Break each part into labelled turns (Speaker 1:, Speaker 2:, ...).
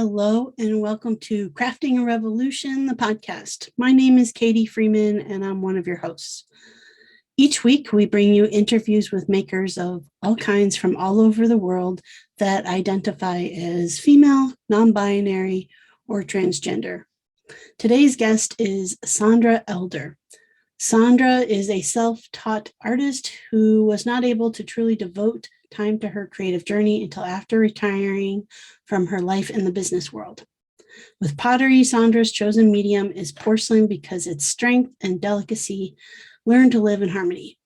Speaker 1: Hello and welcome to Crafting a Revolution, the podcast. My name is Katie Freeman and I'm one of your hosts. Each week we bring you interviews with makers of all kinds from all over the world that identify as female, non-binary, or transgender. Today's guest is Sondra Elder. Sondra is a self-taught artist who was not able to truly devote time to her creative journey until after retiring from her life in the business world. With pottery, Sondra's chosen medium is porcelain because its strength and delicacy learn to live in harmony.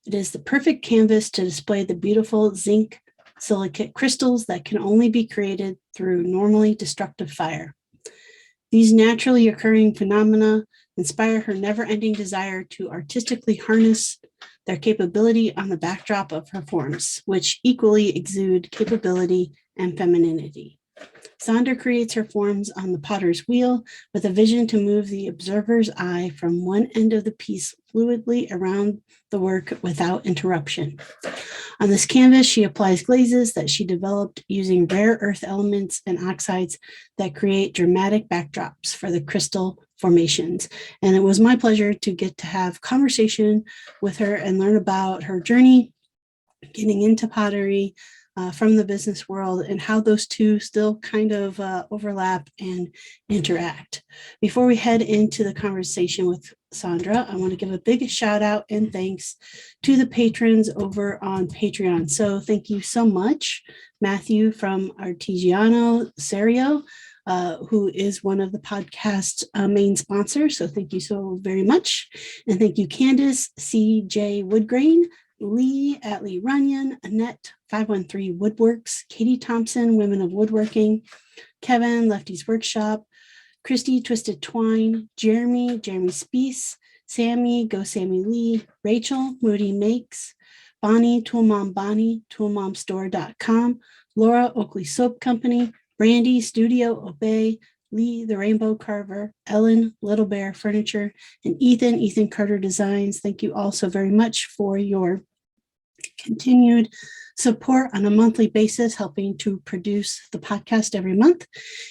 Speaker 1: It is the perfect canvas to display the beautiful zinc-silicate crystals that can only be created through normally destructive fire. These naturally occurring phenomena inspire her never-ending desire to artistically harness their capability on the backdrop of her forms, which equally exude capability and femininity. Sondra creates her forms on the potter's wheel with a vision to move the observer's eye from one end of the piece fluidly around the work without interruption. On this canvas, she applies glazes that she developed using rare earth elements and oxides that create dramatic backdrops for the crystal formations. And it was my pleasure to get to have conversation with her and learn about her journey getting into pottery from the business world and how those two still kind of overlap and interact. Before we head into the conversation with Sondra, I want to give a big shout out and thanks to the patrons over on Patreon. So thank you so much, Matthew from Artigiano Serio, who is one of the podcast's main sponsors. So thank you so very much. And thank you, Candace C.J. Woodgrain, Lee at Lee Runyon, Annette 513 Woodworks, Katie Thompson, Women of Woodworking, Kevin, Lefty's Workshop, Christy Twisted Twine, Jeremy Speece, Sammy, Go Sammy Lee, Rachel, Moody Makes, Bonnie, Toolmom Bonnie, toolmomstore.com, Laura, Oakley Soap Company, Brandy, Studio Obey, Lee, the Rainbow Carver, Ellen, Little Bear Furniture, and Ethan Carter Designs. Thank you all so very much for your continued support on a monthly basis, helping to produce the podcast every month.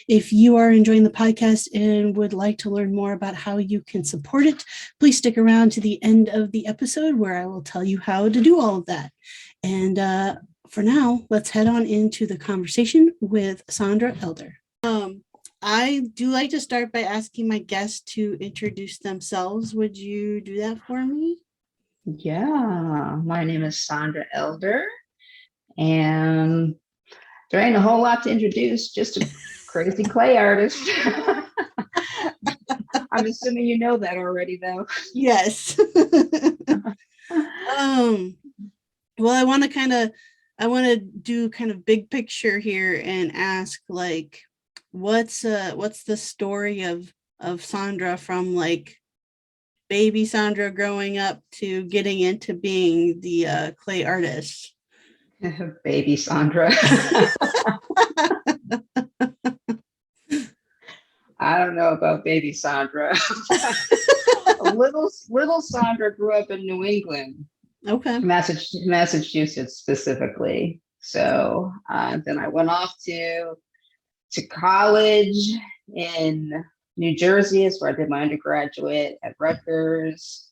Speaker 1: If you are enjoying the podcast and would like to learn more about how you can support it, please stick around to the end of the episode where I will tell you how to do all of that. And for now, let's head on into the conversation with Sondra Elder. I do like to start by asking my guests to introduce themselves. Would you do that for me?
Speaker 2: Yeah, my name is Sandra Elder, and there ain't a whole lot to introduce, just a crazy clay artist. I'm assuming you know that already, though.
Speaker 1: Yes. Well, I want to do kind of big picture here and ask, like, what's the story of Sondra from like baby Sondra growing up to getting into being the clay artist?
Speaker 2: Baby Sandra. I don't know about baby Sandra. little Sandra grew up in New England.
Speaker 1: Okay.
Speaker 2: Massachusetts specifically. So then I went off to college in New Jersey is where I did my undergraduate at Rutgers.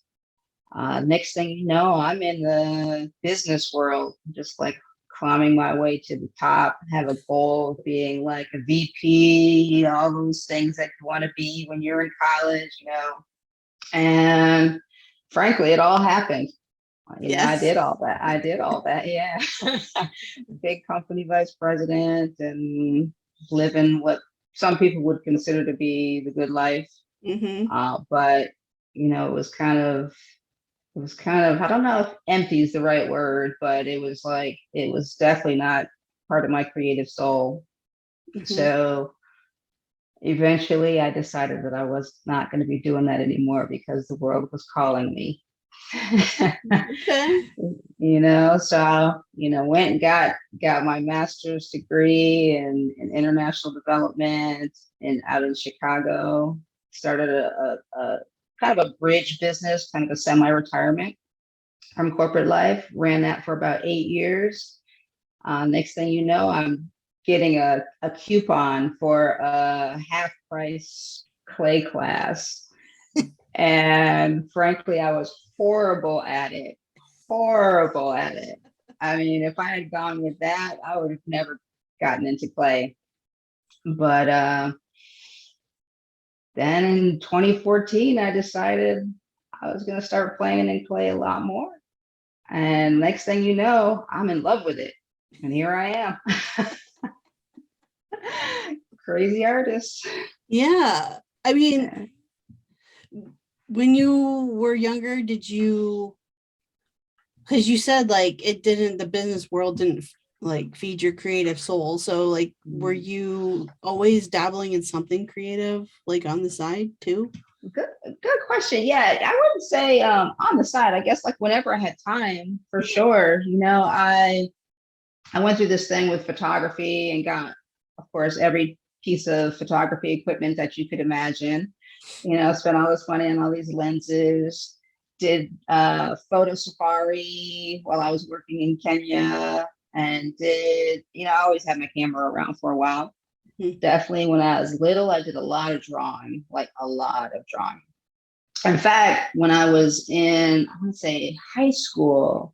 Speaker 2: Next thing you know, I'm in the business world, just like climbing my way to the top, have a goal of being like a VP, all those things that you want to be when you're in college, And frankly, it all happened.
Speaker 1: Yes.
Speaker 2: I did all that. Yeah. Big company vice president and living what some people would consider to be the good life.
Speaker 1: Mm-hmm.
Speaker 2: But it was kind of, I don't know if empty is the right word, but it was definitely not part of my creative soul. Mm-hmm. So eventually I decided that I was not going to be doing that anymore because the world was calling me.
Speaker 1: Okay.
Speaker 2: So went and got my master's degree in international development out in Chicago. Started a kind of a bridge business, kind of a semi-retirement from corporate life. Ran that for about 8 years. Next thing you know, I'm getting a coupon for a half price clay class. And frankly, I was horrible at it. Horrible at it. I mean, if I had gone with that, I would have never gotten into clay. But then in 2014, I decided I was going to start playing in clay a lot more. And next thing you know, I'm in love with it. And here I am. Crazy artist.
Speaker 1: Yeah. I mean,
Speaker 2: Yeah.
Speaker 1: when you were younger, did you, because you said like the business world didn't like feed your creative soul. So like, were you always dabbling in something creative, like on the side too?
Speaker 2: Good question. Yeah, I wouldn't say on the side. I guess like whenever I had time, for sure. I went through this thing with photography and got, of course, every piece of photography equipment that you could imagine. Spent all this money on all these lenses. Did photo safari while I was working in Kenya, and I always had my camera around for a while. Definitely when I was little, I did a lot of drawing, like a lot of drawing. In fact, when I was in, I want to say high school,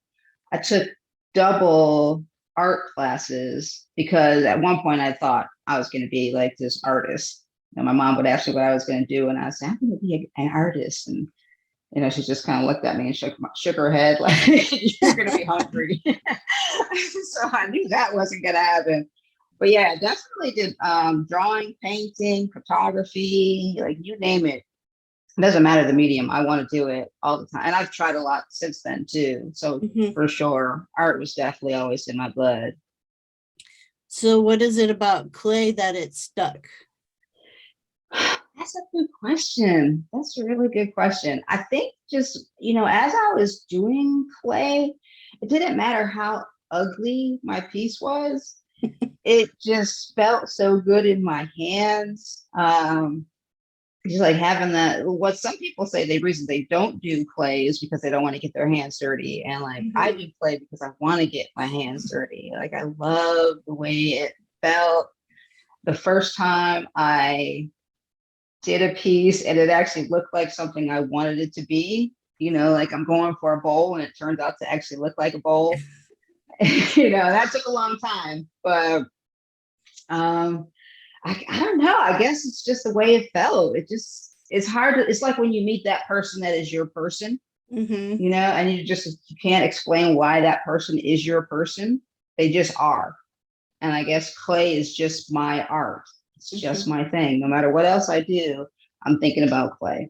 Speaker 2: I took double art classes because at one point I thought I was going to be like this artist. And my mom would ask me what I was going to do. And I said, I'm going to be an artist. And, she just kind of looked at me and shook her head like, you're going to be hungry. So I knew that wasn't going to happen. But yeah, definitely did drawing, painting, photography, like you name it. It doesn't matter the medium. I want to do it all the time. And I've tried a lot since then too. So for sure, art was definitely always in my blood.
Speaker 1: So what is it about clay that it stuck?
Speaker 2: That's a good question. That's a really good question. I think just, as I was doing clay, it didn't matter how ugly my piece was. It just felt so good in my hands. Just like having that, what some people say the reason they don't do clay is because they don't want to get their hands dirty. And like I do clay because I want to get my hands dirty. Like I love the way it felt the first time I did a piece and it actually looked like something I wanted it to be. Like I'm going for a bowl and it turned out to actually look like a bowl. That took a long time, but I don't know. I guess it's just the way it felt. It's hard to, it's like when you meet that person that is your person, and you can't explain why that person is your person. They just are. And I guess clay is just my art. It's just my thing. No matter what else I do, I'm thinking about clay.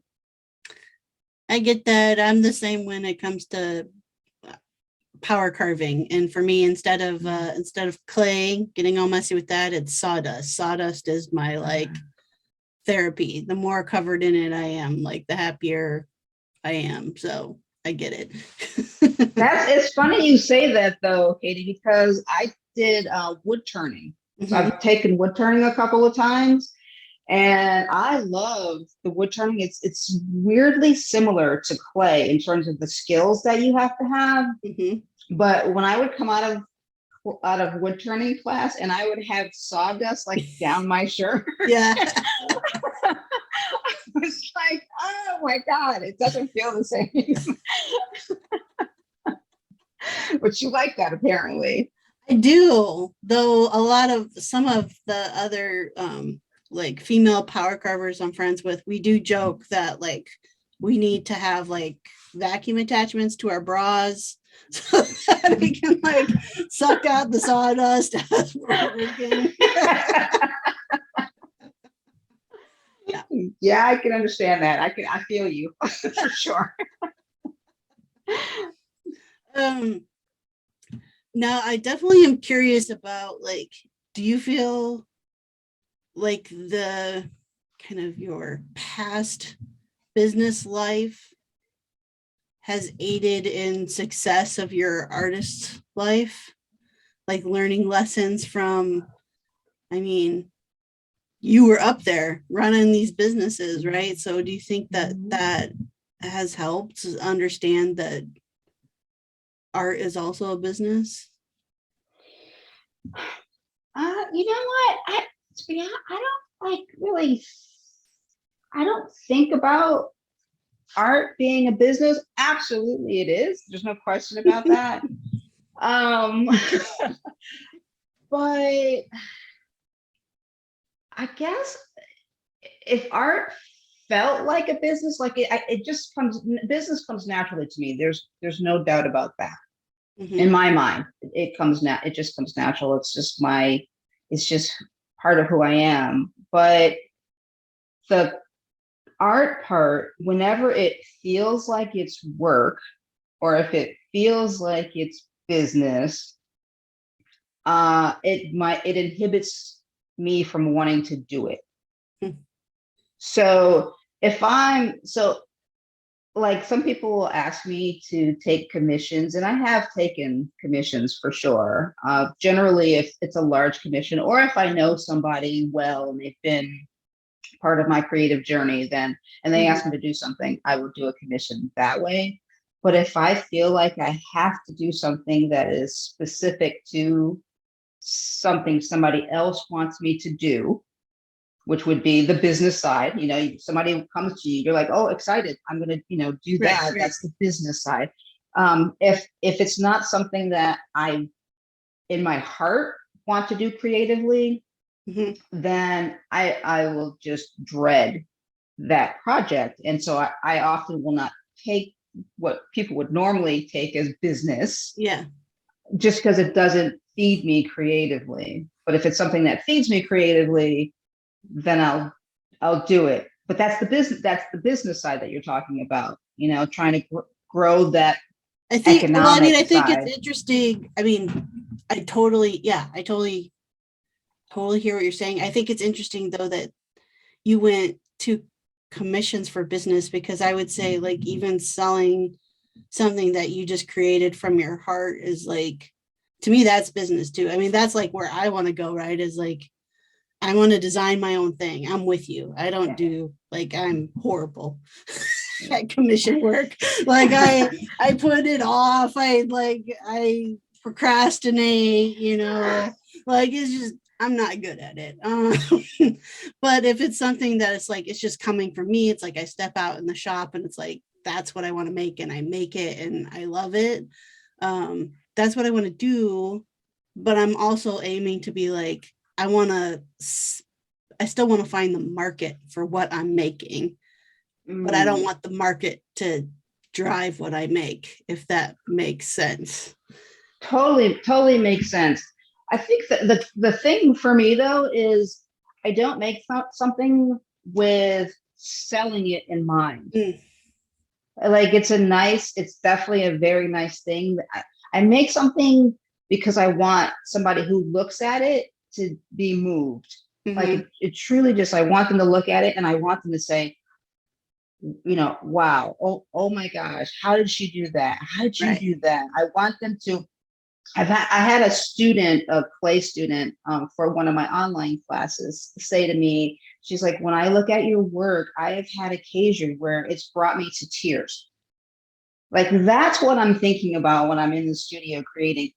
Speaker 1: I get that. I'm the same when it comes to power carving, and for me, instead of clay getting all messy with that, it's sawdust is my like therapy. The more covered in it I am, like the happier I am. So I get it.
Speaker 2: It's funny you say that though, Katie, because I did wood turning. So I've taken wood turning a couple of times and I love the wood turning. It's weirdly similar to clay in terms of the skills that you have to have. But when I would come out of wood turning class and I would have sawdust like down my shirt.
Speaker 1: Yeah.
Speaker 2: I was like, oh my God, it doesn't feel the same. But you like that apparently.
Speaker 1: I do, though some of the other like female power carvers I'm friends with, we do joke that like we need to have like vacuum attachments to our bras so that we can like suck out the sawdust as we're working.
Speaker 2: Yeah, I can understand that. I feel you for sure.
Speaker 1: Now I definitely am curious about like, do you feel like the kind of your past business life has aided in success of your artist life? Like learning lessons from, I mean, you were up there running these businesses, right? So do you think that that has helped understand that art is also a business?
Speaker 2: you know what? To be honest, I don't like really. I don't think about art being a business. Absolutely, it is. There's no question about that. But I guess if art felt like a business, like it just business comes naturally to me. There's no doubt about that. In my mind, it just comes natural. It's just part of who I am. But the art part, whenever it feels like it's work, or if it feels like it's business, it inhibits me from wanting to do it. So like some people will ask me to take commissions, and I have taken commissions for sure. Generally, if it's a large commission, or if I know somebody well and they've been part of my creative journey, and they ask me to do something, I will do a commission that way. But if I feel like I have to do something that is specific to something somebody else wants me to do, which would be the business side, somebody comes to you, you're like, oh, excited, I'm going to, do that. Right. That's the business side. If it's not something that I, in my heart, want to do creatively, then I will just dread that project. And so I often will not take what people would normally take as business. Yeah. Just because it doesn't feed me creatively. But if it's something that feeds me creatively, then I'll do it. But that's the business side that you're talking about, trying to grow that. I think it's interesting. I mean, I totally hear what you're saying. I think it's interesting though that you went to commissions for business, because I would say like even selling something that you just created from your heart is like, to me, that's business too. I mean, that's like where I want to go, right? Is like, I want to design my own thing. I'm with you. I don't do like, I'm horrible at commission work. Like I put it off. I procrastinate, like it's just, I'm not good at it. But if it's something that it's like, it's just coming from me, it's like I step out in the shop and it's like, that's what I want to make, and I make it and I love it. That's what I want to do. But I'm also aiming to be like, I still want to find the market for what I'm making, but I don't want the market to drive what I make, if that makes sense. Totally makes sense. I think that the thing for me though is I don't make something with selling it in mind. Like it's definitely a very nice thing. I make something because I want somebody who looks at it to be moved. Like it truly just, I want them to look at it and I want them to say, wow, oh my gosh, how did she do that? How did you do that? I want them to, I had a clay student for one of my online classes say to me, she's like, when I look at your work, I have had occasion where it's brought me to tears. Like that's what I'm thinking about when I'm in the studio creating.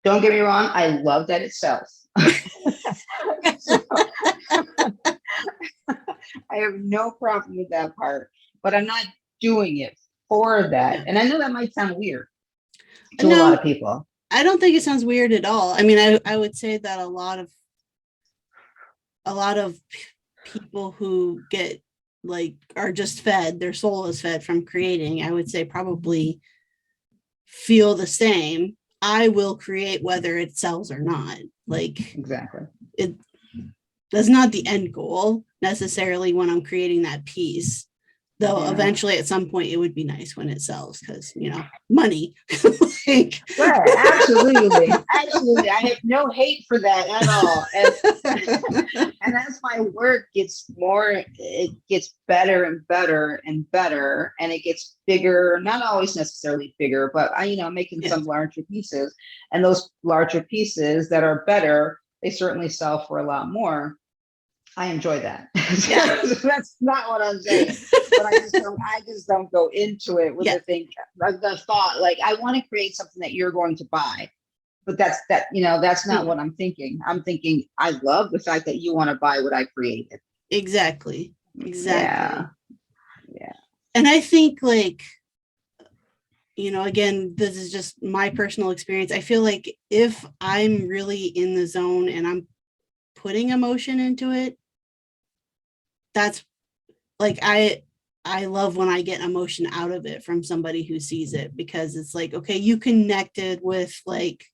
Speaker 2: Don't get me wrong, I love that it sells. So, I have no problem with that part, but I'm not doing it for that. And I know that might sound weird to a lot of people. I don't think it sounds weird at all. I mean, I would say that a lot of people who get like, are just fed, their soul is fed from creating, I would say probably feel the same. I will create whether it sells or not. Like exactly. That's not the end goal necessarily when I'm creating that piece. Though eventually at some point it would be nice when it sells, because money. Like, right, absolutely. I have no hate for that at all. And as my work gets better and better and better, and it gets bigger, not always necessarily bigger, but I'm making some larger pieces, and those larger pieces that are better, they certainly sell for a lot more. I enjoy that. So that's not what I'm saying. But I just don't go into it with the thought, like, I want to create something that you're going to buy. but that's not what I'm thinking. I'm thinking, I love the fact that you want to buy what I created.
Speaker 1: Exactly.
Speaker 2: Yeah.
Speaker 1: And I think, like, again, this is just my personal experience. I feel like if I'm really in the zone and I'm putting emotion into it, that's like, I love when I get emotion out of it from somebody who sees it, because it's like, okay, you connected with like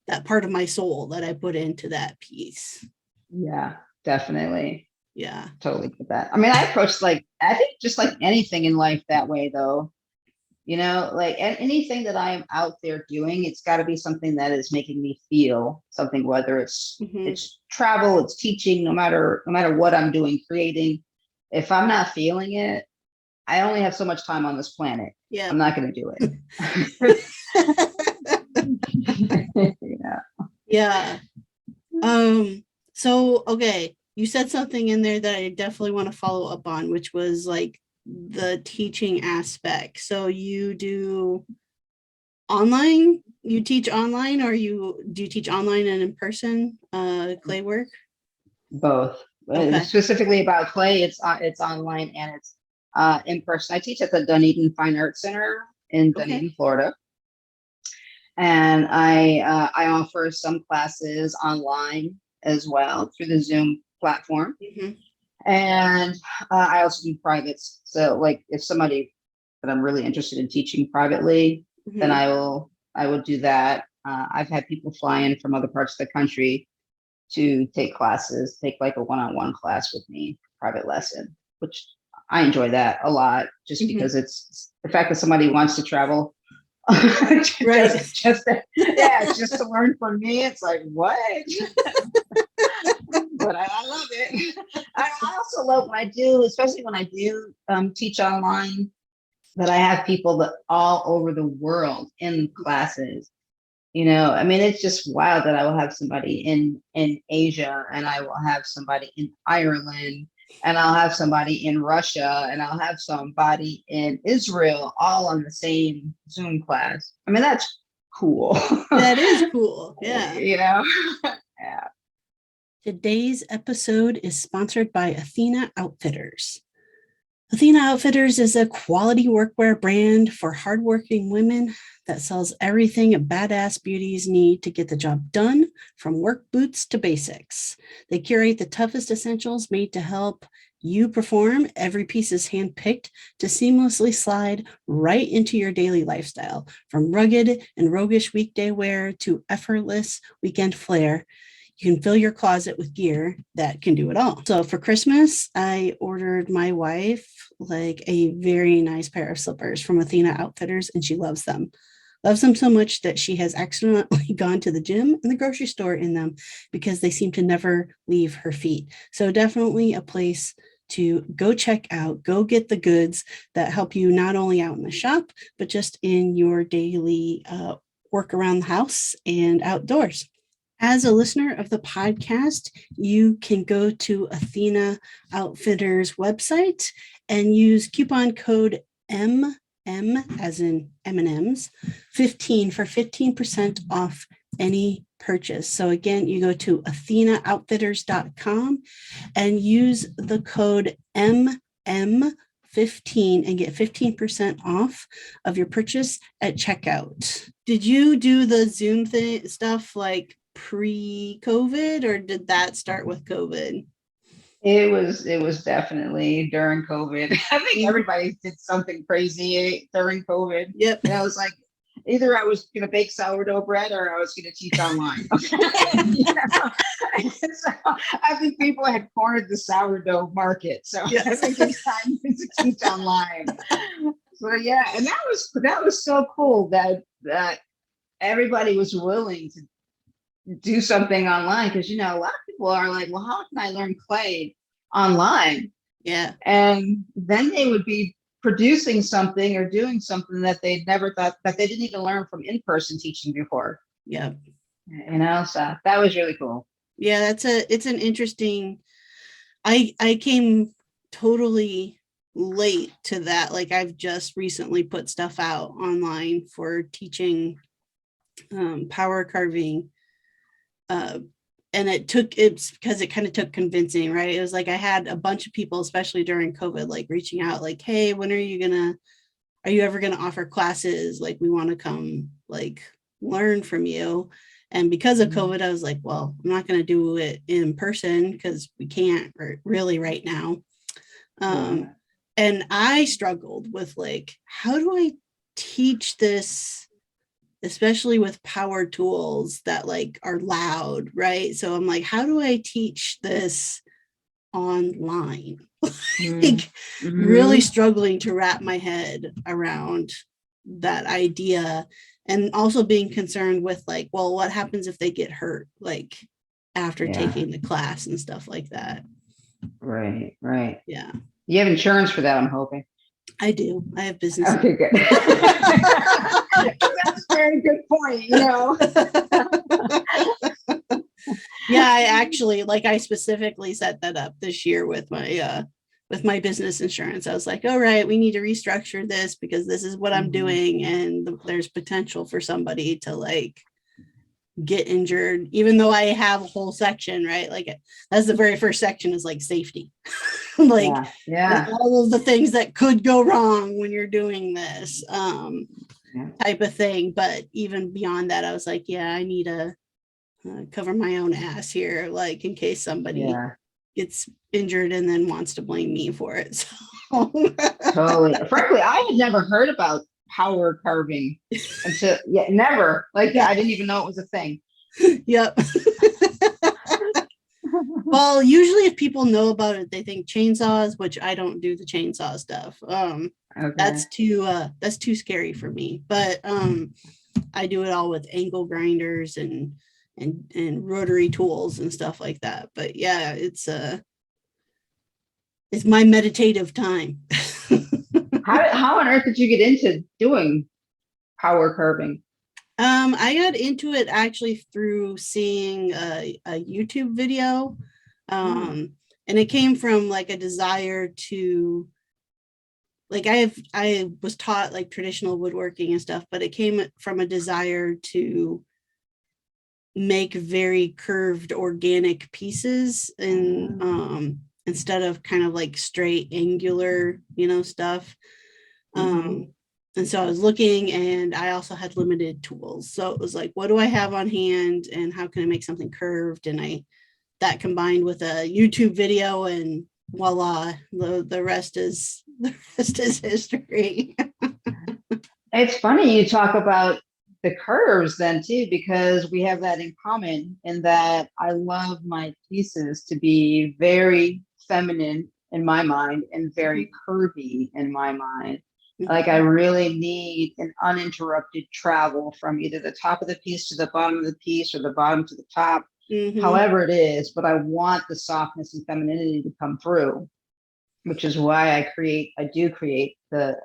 Speaker 1: that part of my soul that I put into that piece.
Speaker 2: Yeah, definitely.
Speaker 1: Yeah.
Speaker 2: Totally get that. I mean, I think just like anything in life that way, though. Like anything that I am out there doing, it's got to be something that is making me feel something, whether it's travel, it's teaching, no matter what I'm doing, creating. If I'm not feeling it, I only have so much time on this planet.
Speaker 1: Yeah.
Speaker 2: I'm not going to do it.
Speaker 1: Yeah. So, okay, you said something in there that I definitely want to follow up on, which was like the teaching aspect. So you do online, you teach online, or do you teach online and in person clay work?
Speaker 2: Both.
Speaker 1: Okay.
Speaker 2: Specifically about clay, it's online and it's in person. I teach at the Dunedin Fine Arts Center in Dunedin, Florida. And I offer some classes online as well through the Zoom platform. And I also do privates. So like if somebody that I'm really interested in teaching privately, then I would do that. I've had people fly in from other parts of the country to take classes, take like a one-on-one class with me, private lesson, which I enjoy that a lot, just because it's the fact that somebody wants to travel just to learn from me. It's like, what? But I love it. I also love when I do, especially when I do teach online, that I have people that all over the world in classes. I mean, it's just wild that I will have somebody in Asia, and I will have somebody in Ireland, and I'll have somebody in Russia, and I'll have somebody in Israel, all on the same Zoom class. I mean, that's cool.
Speaker 1: That is cool. Yeah.
Speaker 2: Yeah.
Speaker 1: Today's episode is sponsored by Athena Outfitters. Athena Outfitters is a quality workwear brand for hardworking women that sells everything badass beauties need to get the job done, from work boots to basics. They curate the toughest essentials made to help you perform. Every piece is handpicked to seamlessly slide right into your daily lifestyle, from rugged and roguish weekday wear to effortless weekend flair. You can fill your closet with gear that can do it all. So for Christmas, I ordered my wife like a very nice pair of slippers from Athena Outfitters, and she loves them. Loves them so much that she has accidentally gone to the gym and the grocery store in them, because they seem to never leave her feet. So definitely a place to go check out, go get the goods that help you not only out in the shop, but just in your daily work around the house and outdoors. As a listener of the podcast, you can go to Athena Outfitters website and use coupon code MM, as in M&Ms, 15 for 15% off any purchase. So again, you go to athenaoutfitters.com and use the code MM15 and get 15% off of your purchase at checkout. Did you do the Zoom stuff like pre-COVID, or did that start with COVID?
Speaker 2: It was definitely during COVID. I think everybody did something crazy during COVID.
Speaker 1: Yep.
Speaker 2: And I was like, either I was going to bake sourdough bread or I was going to teach online. So I think people had cornered the sourdough market. So I think it's time to teach online. So yeah, and that was so cool that everybody was willing to do something online, because a lot of people are like, well, how can I learn clay online?
Speaker 1: Yeah.
Speaker 2: And then they would be producing something or doing something that they'd never thought, that they didn't even learn from in-person teaching before.
Speaker 1: Yeah.
Speaker 2: So that was really cool.
Speaker 1: Yeah, it's an interesting, I came totally late to that. Like, I've just recently put stuff out online for teaching power carving. And it's because it kind of took convincing, right? It was like I had a bunch of people, especially during COVID, like reaching out, like, hey, when are you ever gonna offer classes? Like, we want to come like learn from you. And because of COVID, I was like, well, I'm not gonna do it in person because we can't really right now. And I struggled with like, how do I teach this, especially with power tools that like are loud, right? So I'm like, how do I teach this online? Like really struggling to wrap my head around that idea, and also being concerned with like, well, what happens if they get hurt like after taking the class and stuff like that.
Speaker 2: Right.
Speaker 1: Yeah.
Speaker 2: You have insurance for that, I'm hoping.
Speaker 1: I do. I have business.
Speaker 2: Okay, good. That's a very good point, you know.
Speaker 1: Yeah, I actually, like, I specifically set that up this year with my business insurance. I was like, all right, we need to restructure this because this is what I'm doing, and there's potential for somebody to like get injured, even though I have a whole section, right? Like, that's the very first section is like safety. Like, all of the things that could go wrong when you're doing this type of thing. But even beyond that, I was like, yeah, I need to cover my own ass here, like in case somebody gets injured and then wants to blame me for it. So.
Speaker 2: Totally. Frankly, I had never heard about power carving until never. Like, I didn't even know it was a thing.
Speaker 1: Yep. Well, usually if people know about it, they think chainsaws, which I don't do the chainsaw stuff. That's too scary for me. But I do it all with angle grinders and rotary tools and stuff like that. But yeah, it's my meditative time.
Speaker 2: How on earth did you get into doing power carving?
Speaker 1: I got into it actually through seeing a YouTube video. And it came from like a desire to, like, I was taught like traditional woodworking and stuff, but it came from a desire to make very curved organic pieces, and instead of kind of like straight angular, stuff. And so I was looking, and I also had limited tools. So it was like, what do I have on hand and how can I make something curved? And that combined with a YouTube video, and voila, the rest is history.
Speaker 2: It's funny you talk about the curves then too, because we have that in common in that I love my pieces to be very feminine in my mind and very curvy in my mind. Like, I really need an uninterrupted travel from either the top of the piece to the bottom of the piece, or the bottom to the top, however it is. But I want the softness and femininity to come through, which is why I do create the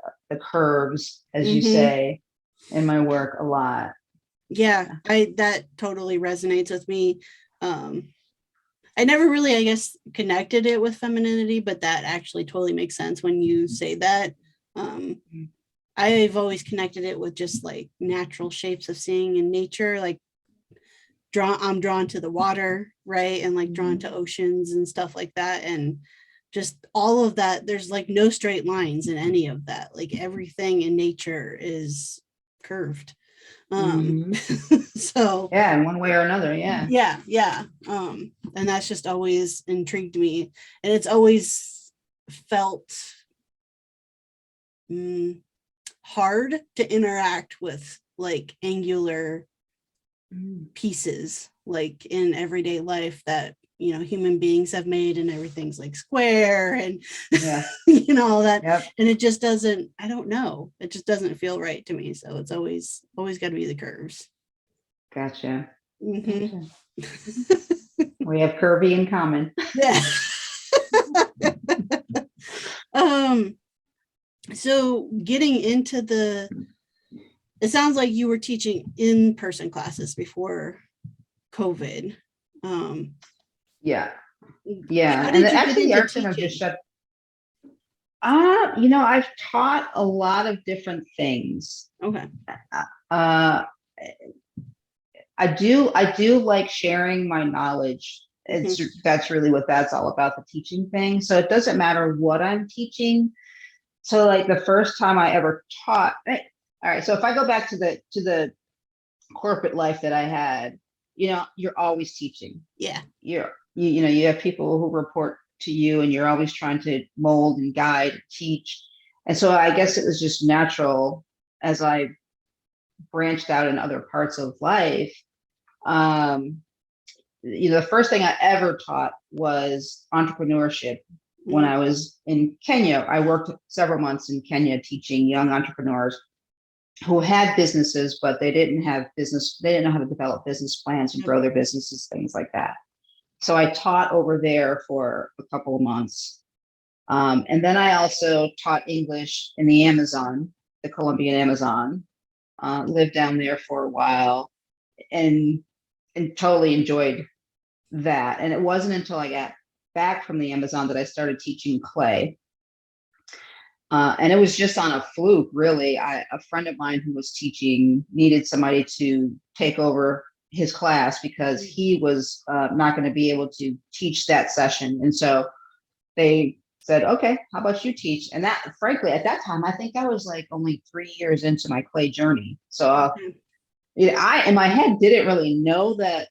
Speaker 2: curves, as you say, in my work a lot.
Speaker 1: Yeah, that totally resonates with me. I never really, I guess, connected it with femininity, but that actually totally makes sense when you say that. I've always connected it with just like natural shapes of seeing in nature, like I'm drawn to the water, right? And like drawn to oceans and stuff like that. And just all of that, there's like no straight lines in any of that. Like, everything in nature is curved. So
Speaker 2: in one way or another.
Speaker 1: And that's just always intrigued me, and it's always felt hard to interact with like angular pieces like in everyday life that human beings have made, and everything's like square and all that. And it just doesn't, I don't know, it just doesn't feel right to me. So it's always got to be the curves.
Speaker 2: Gotcha. We have curvy in common.
Speaker 1: Yeah. So getting into it sounds like you were teaching in-person classes before COVID.
Speaker 2: Yeah. And actually the art center just shut. I've taught a lot of different things.
Speaker 1: Okay.
Speaker 2: I do like sharing my knowledge. That's really what that's all about, the teaching thing. So it doesn't matter what I'm teaching. So like the first time I ever taught, all right, so if I go back to the corporate life that I had, you're always teaching.
Speaker 1: Yeah.
Speaker 2: You have people who report to you, and you're always trying to mold and guide, teach. And so I guess it was just natural as I branched out in other parts of life. The first thing I ever taught was entrepreneurship. When I was in Kenya, I worked several months in Kenya teaching young entrepreneurs who had businesses, but they didn't know how to develop business plans and grow their businesses, things like that. So I taught over there for a couple of months. And then I also taught English in the Amazon, the Colombian Amazon, lived down there for a while, and totally enjoyed that. And it wasn't until I got back from the Amazon that I started teaching clay. And it was just on a fluke, really. A friend of mine who was teaching needed somebody to take over his class because he was not going to be able to teach that session. And so they said, okay, how about you teach? And that, frankly, at that time, I think I was like only 3 years into my clay journey. So I, in my head, didn't really know that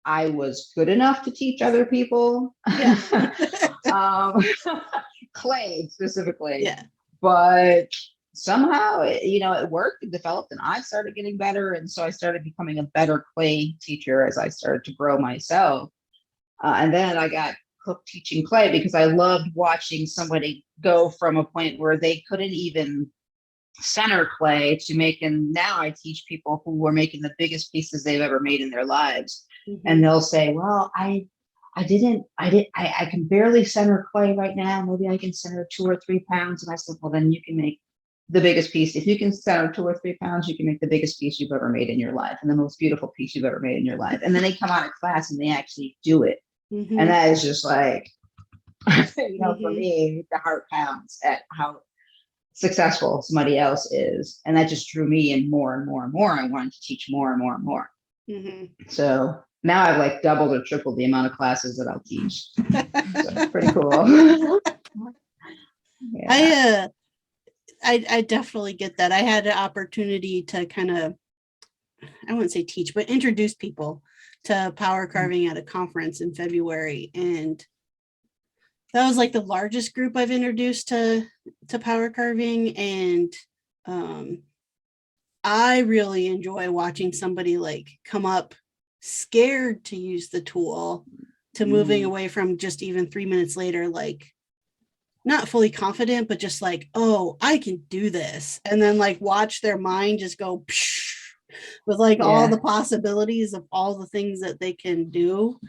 Speaker 2: I was good enough to teach other people. Yeah. Clay specifically.
Speaker 1: Yeah.
Speaker 2: But somehow, it worked, it developed, and I started getting better. And so I started becoming a better clay teacher as I started to grow myself. And then I got hooked teaching clay because I loved watching somebody go from a point where they couldn't even center clay to making. Now I teach people who are making the biggest pieces they've ever made in their lives. And they'll say, well, I can barely center clay right now. Maybe I can center 2 or 3 pounds. And I said, well, then you can make the biggest piece. If you can center 2 or 3 pounds, you can make the biggest piece you've ever made in your life, and the most beautiful piece you've ever made in your life. And then they come out of class and they actually do it. And that is just like, for me, the heart pounds at how successful somebody else is. And that just drew me in more and more and more. I wanted to teach more and more and more. So now I've like doubled or tripled the amount of classes that I'll teach. So it's pretty cool.
Speaker 1: Yeah. I definitely get that. I had an opportunity to kind of, I wouldn't say teach, but introduce people to power carving at a conference in February. And that was like the largest group I've introduced to power carving. And I really enjoy watching somebody like come up scared to use the tool to moving away from just even 3 minutes later, like not fully confident, but just like, oh, I can do this. And then like watch their mind just go with like all the possibilities of all the things that they can do.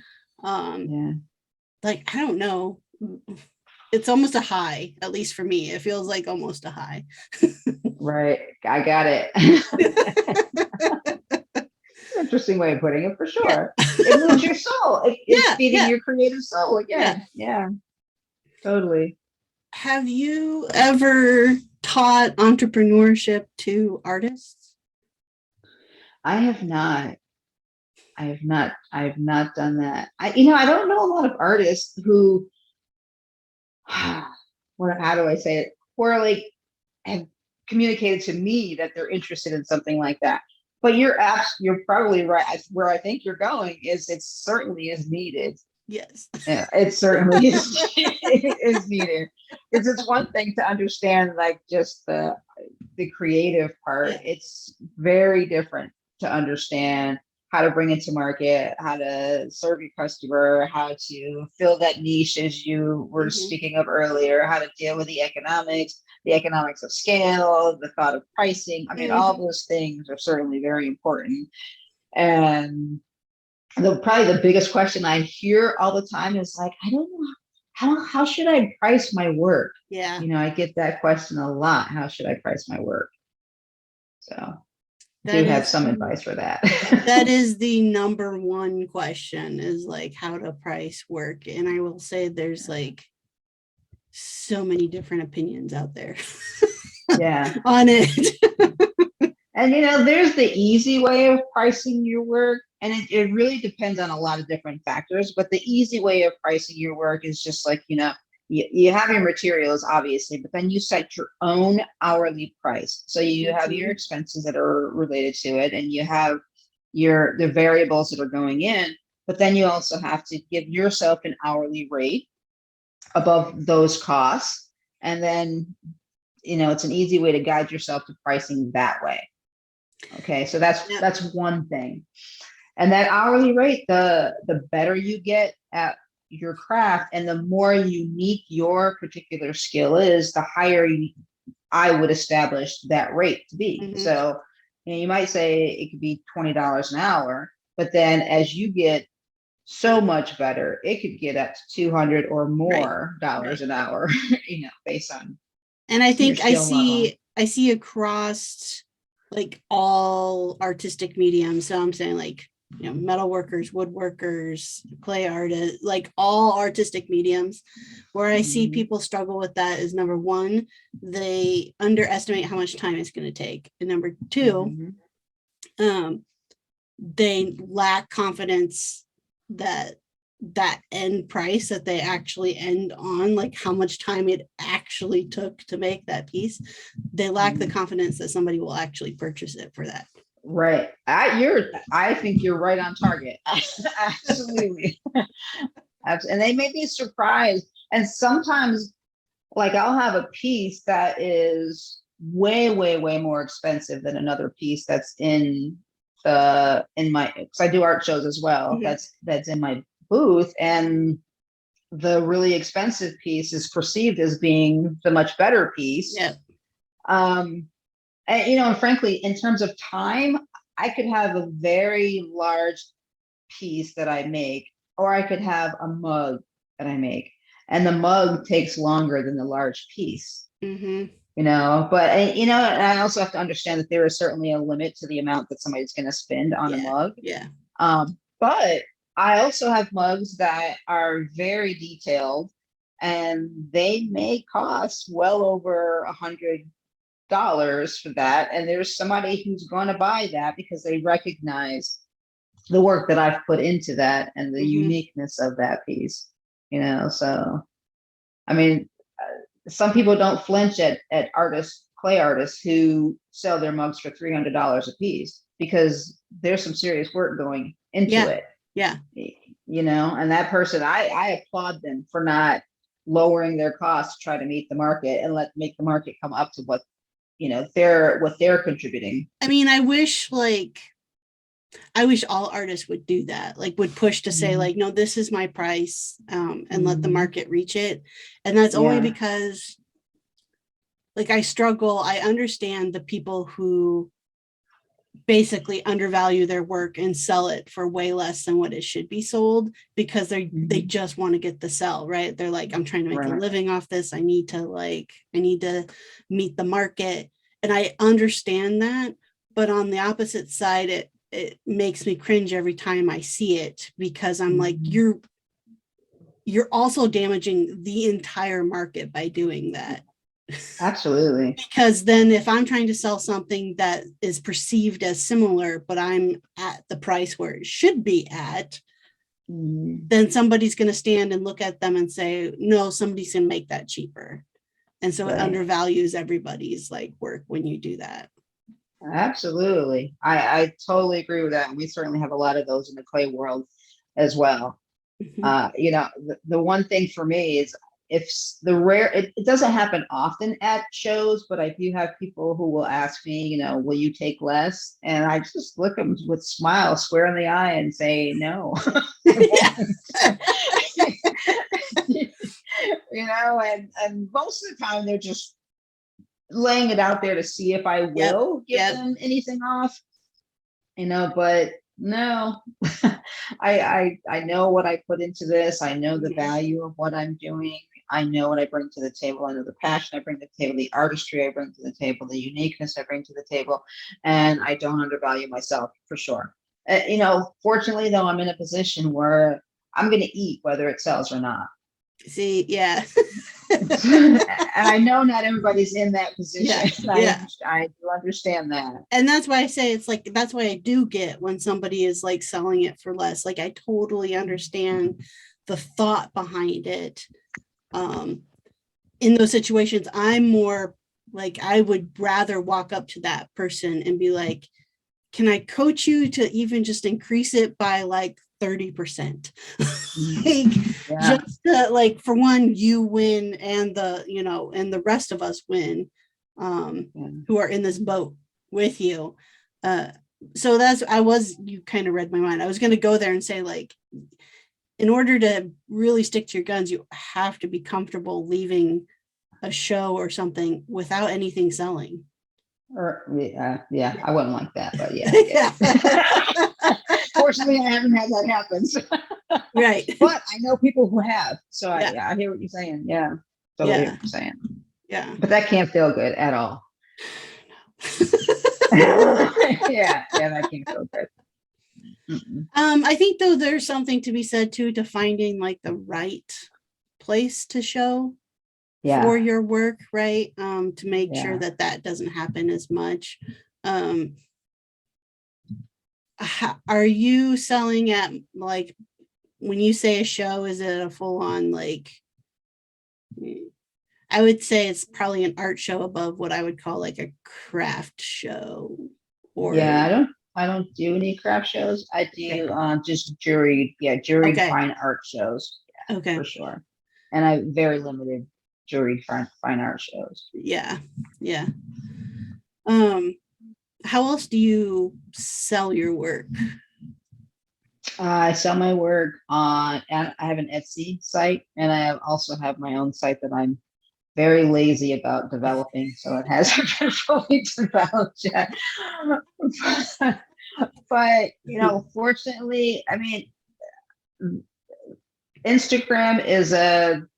Speaker 1: Like, I don't know. It's almost a high, at least for me. It feels like almost a high.
Speaker 2: Right. I got it. Interesting way of putting it, for sure. It moves your soul. It's feeding your creative soul again. Yeah, totally.
Speaker 1: Have you ever taught entrepreneurship to artists?
Speaker 2: I have not. I have not done that. I don't know a lot of artists who, how do I say it? Who are like, have communicated to me that they're interested in something like that. But you're probably right. Where I think you're going is it certainly is needed.
Speaker 1: Yes.
Speaker 2: Yeah, it certainly is needed. Because it's one thing to understand like just the creative part. Yeah. It's very different to understand how to bring it to market, how to serve your customer, how to fill that niche as you were speaking of earlier, how to deal with the economics of scale, the thought of pricing. I mean, all those things are certainly very important. And probably the biggest question I hear all the time is like, I don't know, how should I price my work?
Speaker 1: Yeah.
Speaker 2: I get that question a lot. How should I price my work? So do you have some advice for that?
Speaker 1: That is the number one question, is like how to price work. And I will say there's like so many different opinions out there.
Speaker 2: Yeah.
Speaker 1: On it.
Speaker 2: And there's the easy way of pricing your work, and it really depends on a lot of different factors. But the easy way of pricing your work is just like, you have your materials, obviously, but then you set your own hourly price. So you have your expenses that are related to it, and you have the variables that are going in, but then you also have to give yourself an hourly rate above those costs. And then, it's an easy way to guide yourself to pricing that way. Okay, so that's one thing. And that hourly rate, the better you get at your craft and the more unique your particular skill is, the higher I would establish that rate to be. Mm-hmm. So you might say it could be $20 an hour, but then as you get so much better, it could get up to $200 or more dollars an hour, based on.
Speaker 1: And I think I see across like all artistic mediums. So I'm saying like, metal workers, woodworkers, clay artists, like all artistic mediums, where I see people struggle with that is, number one, they underestimate how much time it's going to take. And number two, they lack confidence that end price that they actually end on, like how much time it actually took to make that piece, they lack the confidence that somebody will actually purchase it for that.
Speaker 2: Right. I think you're right on target. Absolutely. And they may be surprised. And sometimes, like, I'll have a piece that is way, way, way more expensive than another piece that's in my, because I do art shows as well. Mm-hmm. That's in my booth, and the really expensive piece is perceived as being the much better piece.
Speaker 1: Yeah.
Speaker 2: And frankly, in terms of time, I could have a very large piece that I make, or I could have a mug that I make, and the mug takes longer than the large piece.
Speaker 1: Mm-hmm.
Speaker 2: But and I also have to understand that there is certainly a limit to the amount that somebody's going to spend on a mug.
Speaker 1: Yeah.
Speaker 2: But I also have mugs that are very detailed, and they may cost well over $100 for that. And there's somebody who's going to buy that because they recognize the work that I've put into that and the uniqueness of that piece. So, I mean, some people don't flinch at clay artists who sell their mugs for $300 a piece, because there's some serious work going into it.
Speaker 1: Yeah.
Speaker 2: And that person, I applaud them for not lowering their costs to try to meet the market and make the market come up to what they're contributing.
Speaker 1: I mean, I wish all artists would do that, like would push to say like, no, this is my price, and let the market reach it. And that's only because like I understand the people who basically undervalue their work and sell it for way less than what it should be sold, because they just want to get the sell, right? They're like, I'm trying to make a living off this. I need to meet the market. And I understand that, but on the opposite side, it makes me cringe every time I see it, because I'm like, you're also damaging the entire market by doing that.
Speaker 2: Absolutely.
Speaker 1: Because then if I'm trying to sell something that is perceived as similar, but I'm at the price where it should be at, then somebody's going to stand and look at them and say, no, somebody's going to make that cheaper. And so it undervalues everybody's like work when you do that.
Speaker 2: Absolutely. I totally agree with that. And we certainly have a lot of those in the clay world as well. The one thing for me is, if it doesn't happen often at shows, but I do have people who will ask me, will you take less? And I just look at them with a smile, square in the eye, and say, no. And most of the time they're just laying it out there to see if I will give them anything off, but no. I know what I put into this. I know the value of what I'm doing. I know what I bring to the table. I know the passion I bring to the table, the artistry I bring to the table, the uniqueness I bring to the table, and I don't undervalue myself, for sure. Fortunately, though, I'm in a position where I'm going to eat whether it sells or not.
Speaker 1: See, yeah.
Speaker 2: and I know not everybody's in that position.
Speaker 1: Yeah.
Speaker 2: I do understand that.
Speaker 1: And that's why I say it's like, that's why I do get when somebody is like selling it for less. Like, I totally understand the thought behind it. In those situations, I'm more like, I would rather walk up to that person and be like, can I coach you to even just increase it by like 30%? Like,
Speaker 2: Yeah.
Speaker 1: just like, for one, you win, and and the rest of us win, who are in this boat with you. So you kind of read my mind. I was going to go there and say, like, in order to really stick to your guns, you have to be comfortable leaving a show or something without anything selling.
Speaker 2: Or yeah, I wouldn't like that, but yeah.
Speaker 1: Yeah.
Speaker 2: Fortunately, I haven't had that happen. So.
Speaker 1: Right.
Speaker 2: But I know people who have. So
Speaker 1: Yeah.
Speaker 2: I hear what you're saying. Yeah. Totally hear what you're saying.
Speaker 1: Yeah.
Speaker 2: But that can't feel good at all. Yeah, that can't feel good.
Speaker 1: I think, though, there's something to be said too, to finding like the right place to show for your work, right? To make sure that doesn't happen as much. Are you selling at, like, when you say a show, is it a full-on, like, I would say it's probably an art show above what I would call like a craft show? Or
Speaker 2: I don't do any craft shows. I do just juried fine art shows. Yeah,
Speaker 1: okay,
Speaker 2: for sure. And I very limited juried fine art shows.
Speaker 1: Yeah. How else do you sell your work?
Speaker 2: I sell my work and I have an Etsy site, and I also have my own site that I'm very lazy about developing, so it hasn't been fully developed yet. But fortunately, I mean, Instagram is an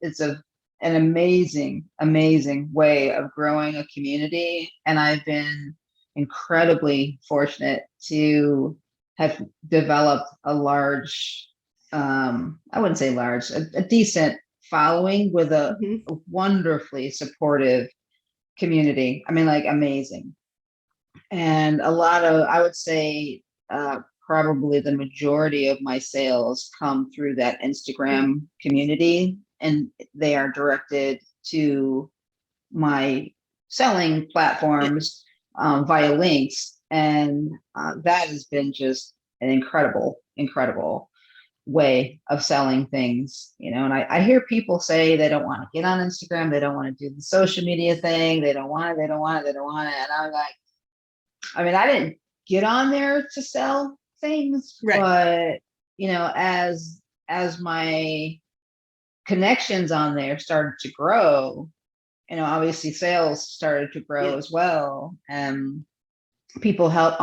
Speaker 2: amazing way of growing a community, and I've been incredibly fortunate to have developed a large, I wouldn't say large, a decent following with a wonderfully supportive community. I mean, like, amazing. And a lot of, I would say, probably the majority of my sales come through that Instagram community, and they are directed to my selling platforms via links. And that has been just an incredible way of selling things, and I hear people say they don't want to get on Instagram, they don't want to do the social media thing, they don't want it. And I'm like, I mean, I didn't get on there to sell things, right. But as my connections on there started to grow, obviously sales started to grow as well. And people helped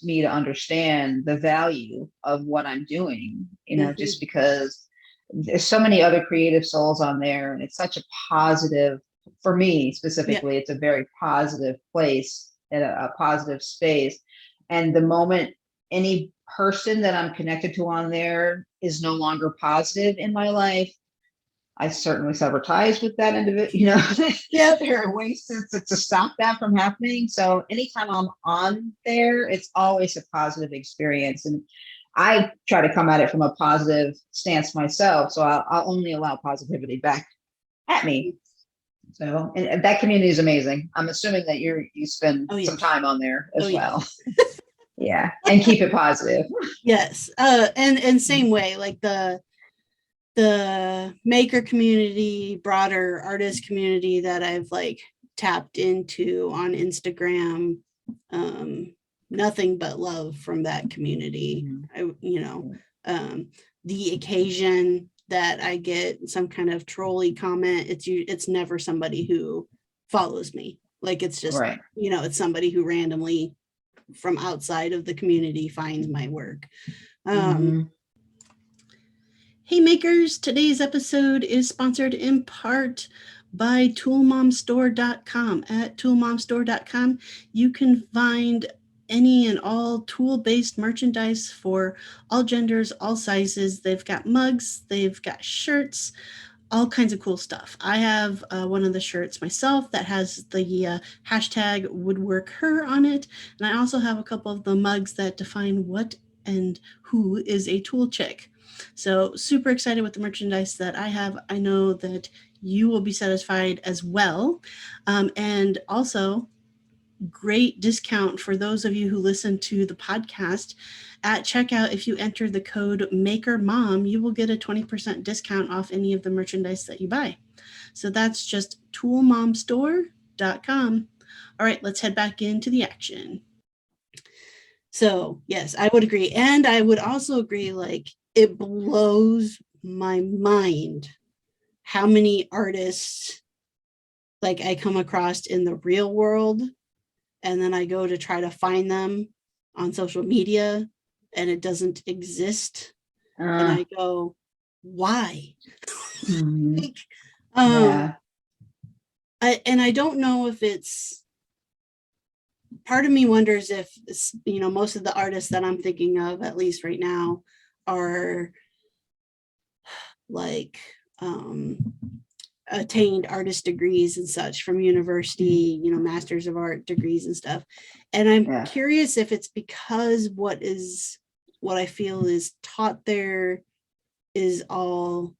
Speaker 2: me to understand the value of what I'm doing, just because there's so many other creative souls on there, and it's such a positive, for me specifically, it's a very positive place, in a positive space. And the moment any person that I'm connected to on there is no longer positive in my life, I certainly sever ties with that individual. There are ways to stop that from happening. So anytime I'm on there, it's always a positive experience. And I try to come at it from a positive stance myself. So I'll only allow positivity back at me. So, and that community is amazing. I'm assuming that you spend some time on there as well. Yeah. And keep it positive.
Speaker 1: Yes. And same way, like the maker community, broader artist community that I've like tapped into on Instagram, nothing but love from that community. The occasion that I get some kind of trolly comment, it's never somebody who follows me. Like, it's just, it's somebody who randomly from outside of the community finds my work. Hey makers, today's episode is sponsored in part by toolmomstore.com. At toolmomstore.com, you can find any and all tool-based merchandise for all genders, all sizes. They've got mugs, they've got shirts, all kinds of cool stuff. I have one of the shirts myself that has the hashtag woodwork her on it. And I also have a couple of the mugs that define what and who is a tool chick. So super excited with the merchandise that I have. I know that you will be satisfied as well. And also great discount for those of you who listen to the podcast. At checkout, if you enter the code MAKERMOM, you will get a 20% discount off any of the merchandise that you buy. So that's just toolmomstore.com. All right, let's head back into the action. So yes, I would agree. And I would also agree, like, it blows my mind how many artists like I come across in the real world, and then I go to try to find them on social media and it doesn't exist. And I go, why? Like,
Speaker 2: Yeah.
Speaker 1: I don't know if it's, part of me wonders if, most of the artists that I'm thinking of, at least right now, are like attained artist degrees and such from university, masters of art degrees and stuff. And I'm curious if it's because what I feel is taught there is all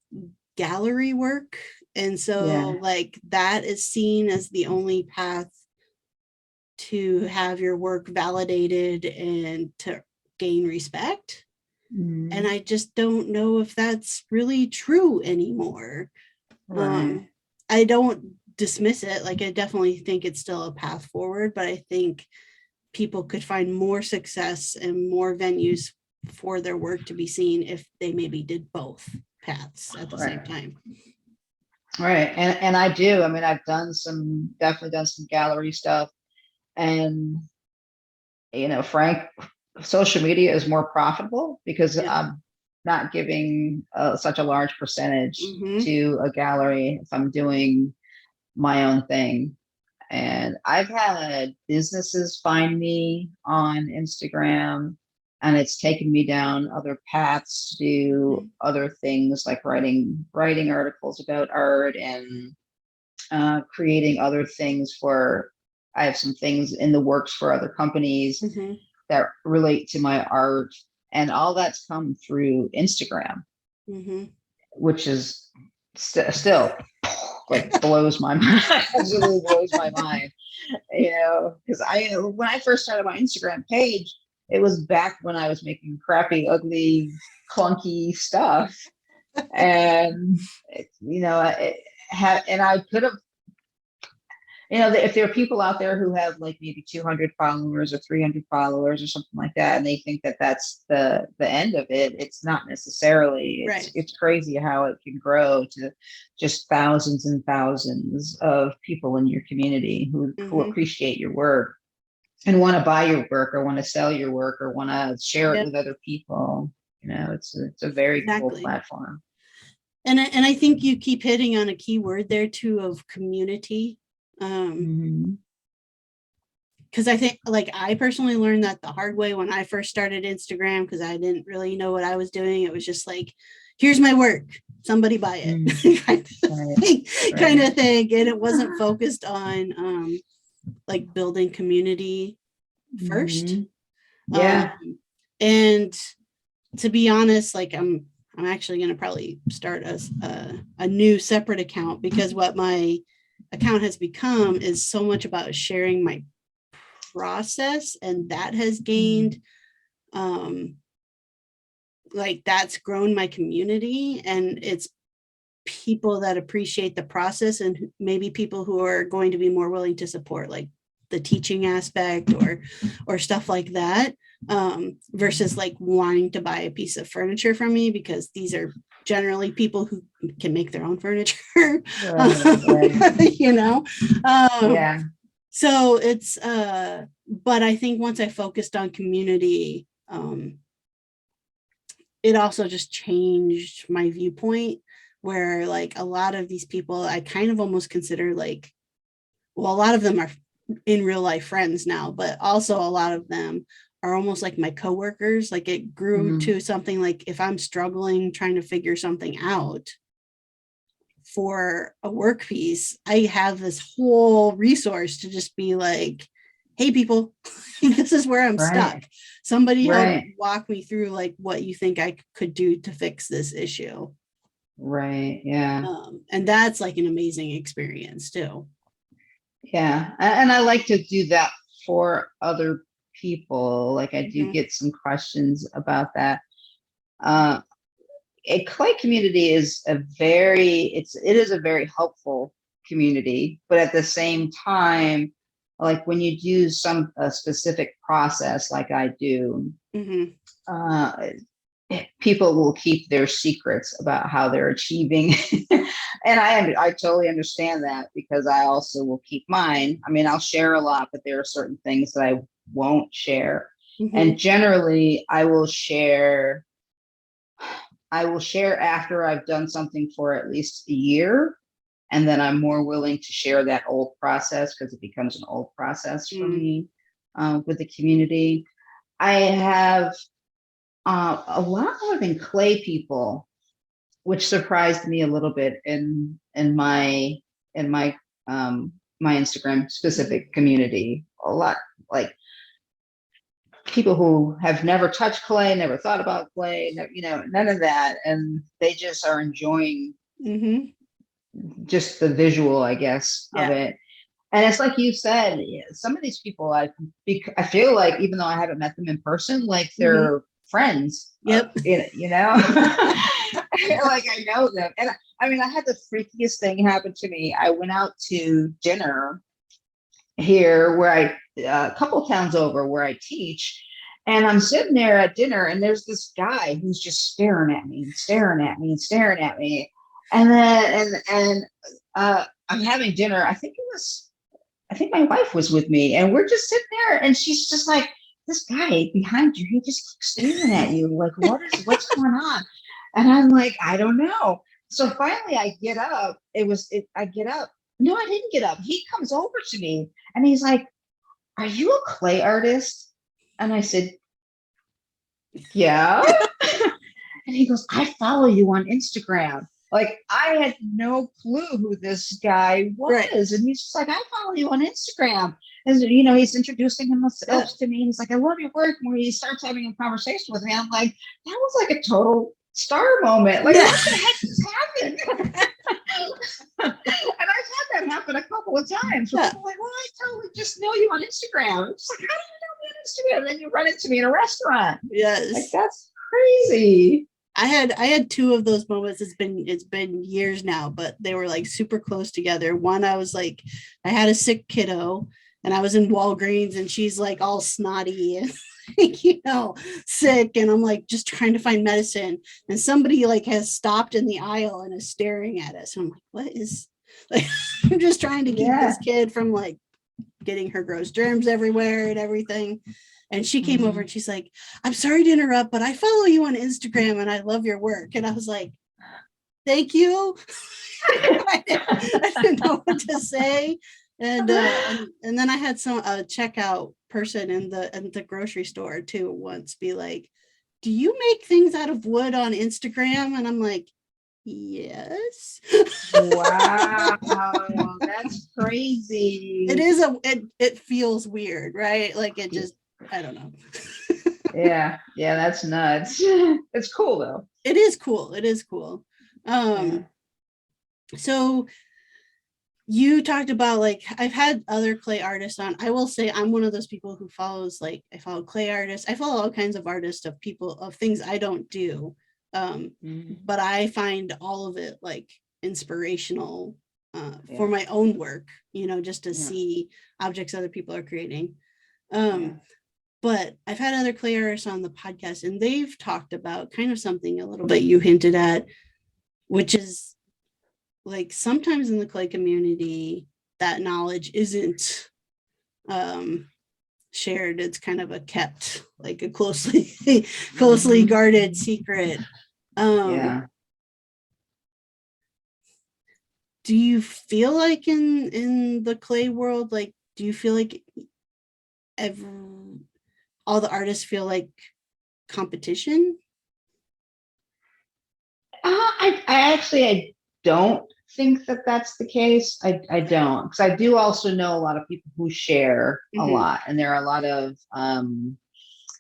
Speaker 1: gallery work. And so like that is seen as the only path to have your work validated and to gain respect. And I just don't know if that's really true anymore.
Speaker 2: Right.
Speaker 1: I don't dismiss it. Like, I definitely think it's still a path forward, but I think people could find more success and more venues for their work to be seen if they maybe did both paths at the same time.
Speaker 2: Right. And I do. I mean, I've definitely done some gallery stuff, and, Frank, social media is more profitable because I'm not giving such a large percentage to a gallery if I'm doing my own thing. And I've had businesses find me on Instagram, and it's taken me down other paths to do other things like writing articles about art and creating other things I have some things in the works for other companies that relate to my art. And all that's come through Instagram, which is still like blows my mind. Absolutely blows my mind. Because when I first started my Instagram page, it was back when I was making crappy, ugly, clunky stuff, and and I could have. If there are people out there who have like maybe 200 followers or 300 followers or something like that, and they think that that's the end of it, it's not necessarily. It's crazy how it can grow to just thousands and thousands of people in your community who appreciate your work and want to buy your work or want to sell your work or want to share it with other people. It's a very cool platform.
Speaker 1: And I think you keep hitting on a key word there too, of community. Because I think, like, I personally learned that the hard way when I first started Instagram, because I didn't really know what I was doing. It was just like, here's my work, somebody buy it, kind of thing. And it wasn't focused on like building community first. And to be honest, like, I'm actually going to probably start a new separate account, because what my account has become is so much about sharing my process, and that has gained like, that's grown my community, and it's people that appreciate the process, and maybe people who are going to be more willing to support like the teaching aspect or stuff like that, versus like wanting to buy a piece of furniture from me, because these are generally people who can make their own furniture. So it's but I think once I focused on community, it also just changed my viewpoint, where like a lot of these people I kind of almost consider like, well, a lot of them are in real life friends now, but also a lot of them are almost like my coworkers. Like, it grew to something like, if I'm struggling trying to figure something out, for a work piece, I have this whole resource to just be like, hey people, this is where I'm stuck. Somebody help walk me through like what you think I could do to fix this issue.
Speaker 2: Right. Yeah.
Speaker 1: And that's like an amazing experience too.
Speaker 2: Yeah. And I like to do that for other people. Like I do get some questions about that. A clay community is it is a very helpful community, but at the same time, like when you do a specific process like I do, people will keep their secrets about how they're achieving. And I totally understand that, because I also will keep mine. I mean, I'll share a lot, but there are certain things that I won't share. And generally I will share after I've done something for at least a year. And then I'm more willing to share that old process, because it becomes an old process for me with the community. I have a lot more than clay people, which surprised me a little bit in my my Instagram specific community. A lot, like people who have never touched clay, never thought about clay, none of that, and they just are enjoying just the visual, I guess, of it. And it's like you said, some of these people, I feel like, even though I haven't met them in person, like they're friends.
Speaker 1: Yep.
Speaker 2: Like I know them. And I mean, I had the freakiest thing happen to me. I went out to dinner here where a couple towns over where I teach. And I'm sitting there at dinner, and there's this guy who's just staring at me and staring at me and staring at me. And then, I'm having dinner. I think my wife was with me, and we're just sitting there, and she's just like, this guy behind you, he just keeps staring at you. Like, what's going on? And I'm like, I don't know. So finally I get up. I get up. No, I didn't get up. He comes over to me and he's like, are you a clay artist? And I said, yeah. And he goes, I follow you on Instagram. Like, I had no clue who this guy was. Right. And he's just like, I follow you on Instagram. And, he's introducing himself to me. He's like, I love your work. And when he starts having a conversation with me, I'm like, that was like a total star moment. Like, what the heck just happened? And I've had that happen a couple of times. Where people are like, well, I totally just know you on Instagram. It's like, how do you know me on Instagram? And then you run into me in a restaurant.
Speaker 1: Yes.
Speaker 2: Like, that's crazy.
Speaker 1: I had two of those moments. It's been years now, but they were like super close together. One, I was like, I had a sick kiddo, and I was in Walgreens, and she's like all snotty and sick, and I'm like just trying to find medicine, and somebody like has stopped in the aisle and is staring at us. And I'm like, what is, like, I'm just trying to keep this kid from like getting her gross germs everywhere and everything. And she came over and she's like, I'm sorry to interrupt, but I follow you on Instagram and I love your work. And I was like, thank you. I didn't know what to say. And then I had a checkout person in the grocery store too once be like, do you make things out of wood on Instagram? And I'm like, yes.
Speaker 2: Wow, that's crazy.
Speaker 1: It is it feels weird, right? Like it just, I don't know.
Speaker 2: Yeah, that's nuts. It's cool though.
Speaker 1: It is cool. So you talked about, like, I've had other clay artists on. I will say I'm one of those people who follows, like, I follow clay artists. I follow all kinds of artists, of things I don't do. But I find all of it like inspirational for my own work, just to see objects other people are creating. But I've had other clay artists on the podcast, and they've talked about kind of something a little bit you hinted at, which is like sometimes in the clay community, that knowledge isn't shared. It's kind of kept like a closely guarded secret. Do you feel like in the clay world, like, do you feel like all the artists feel like competition?
Speaker 2: I don't think that that's the case. I don't, because I do also know a lot of people who share a lot, and there are a lot of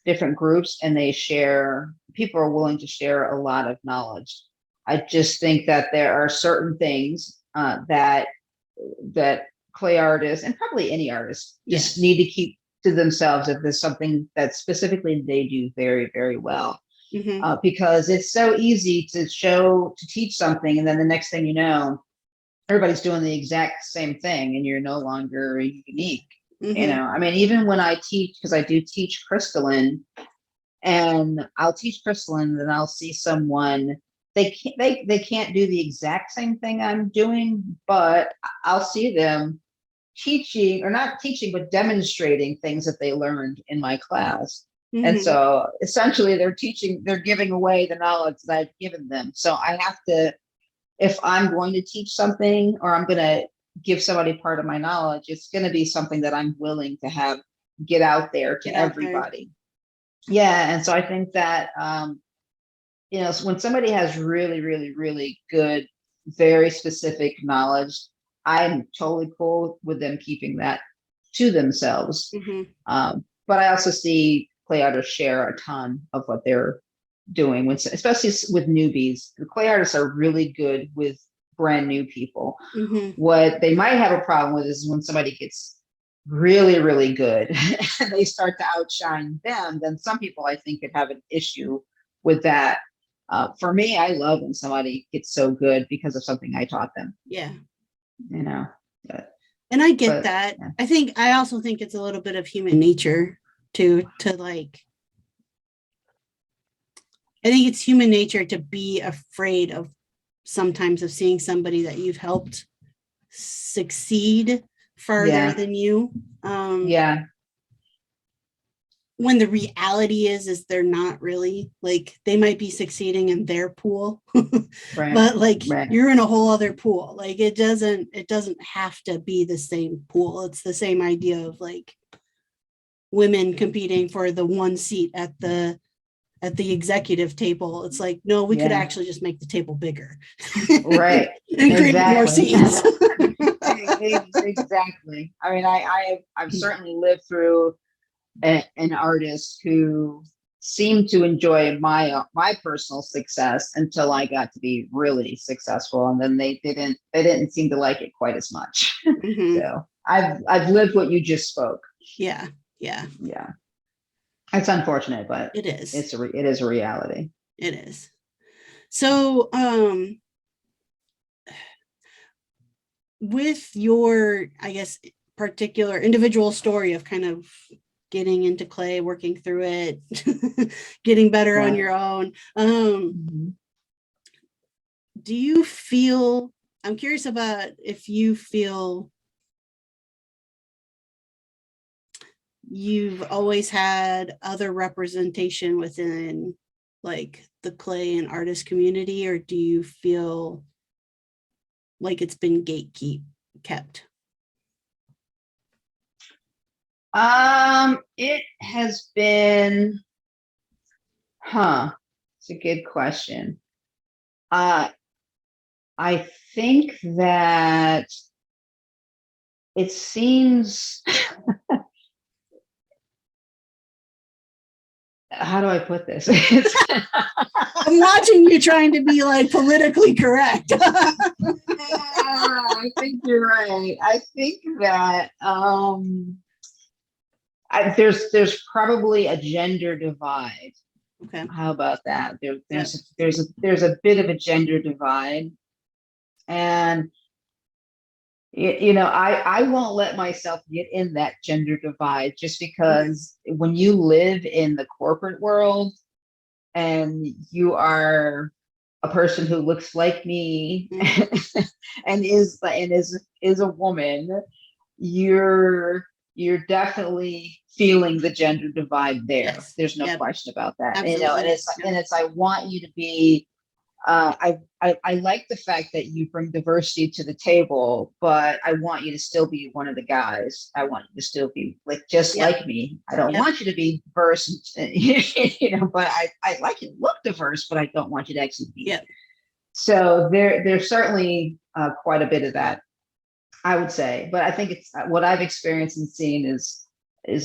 Speaker 2: different groups, and people are willing to share a lot of knowledge. I just think that there are certain things that clay artists, and probably any artist, just need to keep to themselves if there's something that specifically they do very, very well. Because it's so easy to teach something, and then the next thing you know, everybody's doing the exact same thing, and you're no longer unique. You know, I mean, even when I teach, because I do teach crystalline, and I'll teach crystalline, then I'll see someone, they can't do the exact same thing I'm doing, but I'll see them teaching, or not teaching, but demonstrating things that they learned in my class. And so essentially they're giving away the knowledge that I've given them. So I have to, if I'm going to teach something, or I'm going to give somebody part of my knowledge, it's going to be something that I'm willing to have get out there to everybody. Yeah. And so I think that, you know, when somebody has really, really, really good, very specific knowledge, I'm totally cool with them keeping that to themselves. But I also see clay artists share a ton of what they're doing, especially with newbies. The clay artists are really good with brand new people. What they might have a problem with is when somebody gets really, really good and they start to outshine them, then some people, I think, could have an issue with that. For me, I love when somebody gets so good because of something I taught them.
Speaker 1: Yeah.
Speaker 2: You know,
Speaker 1: and I get that. Yeah. I also think it's a little bit of human nature to like, I think it's human nature to be afraid of sometimes of seeing somebody that you've helped succeed further than you. When the reality is they're not really, like, they might be succeeding in their pool, but like you're in a whole other pool. Like it doesn't have to be the same pool. It's the same idea of like women competing for the one seat at the executive table. It's like, no, we could actually just make the table bigger.
Speaker 2: Right.
Speaker 1: And create more seats.
Speaker 2: Exactly. I mean, I've certainly lived through an artist who seemed to enjoy my personal success until I got to be really successful, and then they didn't seem to like it quite as much. So I've lived what you just spoke. Yeah. It's unfortunate, but
Speaker 1: it is.
Speaker 2: It is a reality.
Speaker 1: It is. So, with your, I guess, particular individual story of kind of getting into clay, working through it, getting better on your own. Do you feel, I'm curious about if you feel you've always had other representation within like the clay and artist community, or do you feel like it's been kept?
Speaker 2: It has been, it's a good question. I think that it seems, how do I put this?
Speaker 1: I'm watching you trying to be like politically correct.
Speaker 2: I think you're right. I think that there's probably a gender divide.
Speaker 1: Okay.
Speaker 2: How about that? There's a bit of a gender divide, and you know, I won't let myself get in that gender divide, just because when you live in the corporate world and you are a person who looks like me and is a woman, you're definitely feeling the gender divide there. Yes. There's no question about that. Absolutely. You know, and it's I want you to be I like the fact that you bring diversity to the table, but I want you to still be one of the guys. I want you to still be like just like me. I don't want you to be diverse, you know, but I like you to look diverse, but I don't want you to actually be. So there's certainly quite a bit of that, I would say. But I think it's what I've experienced and seen is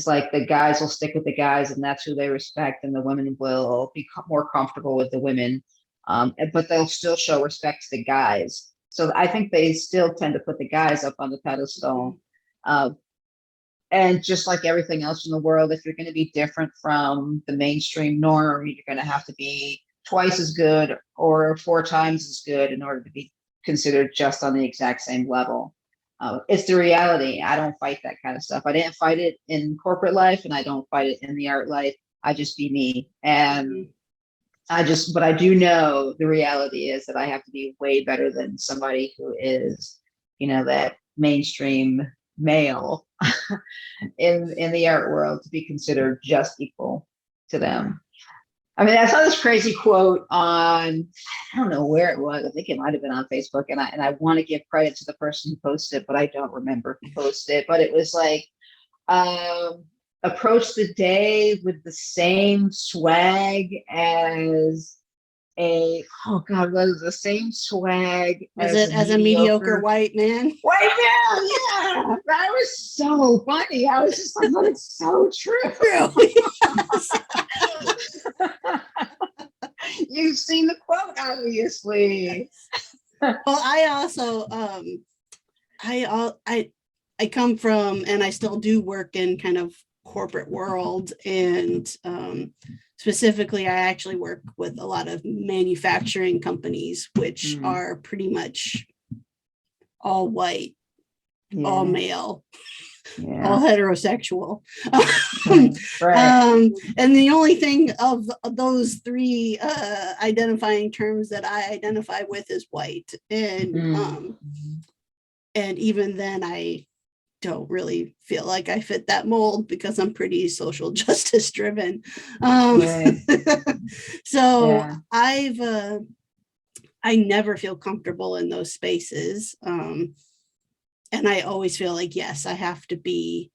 Speaker 2: like the guys will stick with the guys, and that's who they respect, and the women will be more comfortable with the women, but they'll still show respect to the guys. So I think they still tend to put the guys up on the pedestal. And just like everything else in the world, if you're going to be different from the mainstream norm, you're going to have to be twice as good or 4 times as good in order to be considered just on the exact same level. It's the reality. I don't fight that kind of stuff. I didn't fight it in corporate life, and I don't fight it in the art life. I just be me. And but I do know the reality is that I have to be way better than somebody who is, that mainstream male in the art world to be considered just equal to them. I mean, I saw this crazy quote on, I don't know where it was. I think it might have been on Facebook, and I want to give credit to the person who posted it, but I don't remember who posted it. But it was like, approach the day with the same swag as the same swag
Speaker 1: as a mediocre white man?
Speaker 2: White man, yeah. That was so funny. I was just like, oh, it's so true. You've seen the quote, obviously.
Speaker 1: Well, I also I come from, and I still do work in kind of corporate world, and specifically I actually work with a lot of manufacturing companies, which are pretty much all white, all male, all heterosexual.
Speaker 2: Right.
Speaker 1: And the only thing of those 3 identifying terms that I identify with is white. And even then I don't really feel like I fit that mold because I'm pretty social justice driven. So I never feel comfortable in those spaces. And I always feel like, yes, I have to be